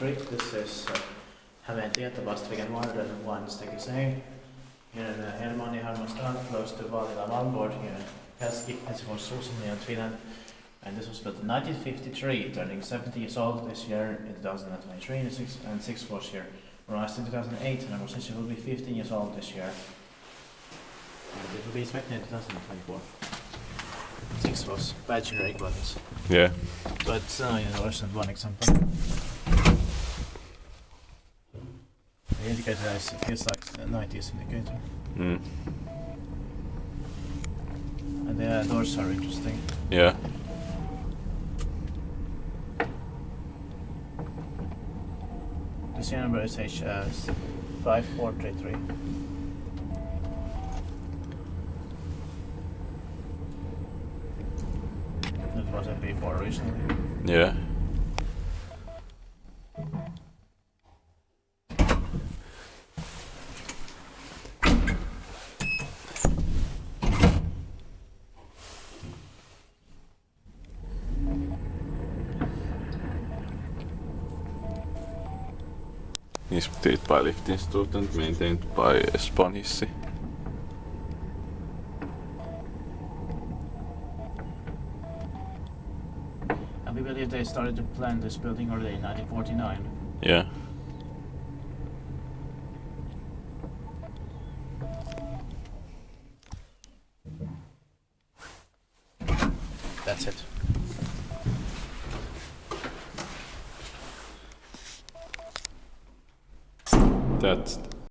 1943. This is Hämeentie, Västviken wine säng. Here in Hermanni, close to Valila Malmborg, here in Helsinki, in Finland. And this was built in 1953, turning 70 years old this year in 2023, and 6 was here. Realized in 2008, and Musician will be 15 years old this year. And it will be inspected in 2024. 6 was badge rate buttons. Yeah. But there's one example. The indicator is, it feels like the 90s indicator. Mm. And the doors are interesting. Yeah. The serial number is H5433. It was MP4 originally. Yeah. Inspected by Lift Institute, maintained by Espanhissi. And we believe they started to plan this building already in 1949. Yeah. That's it. That's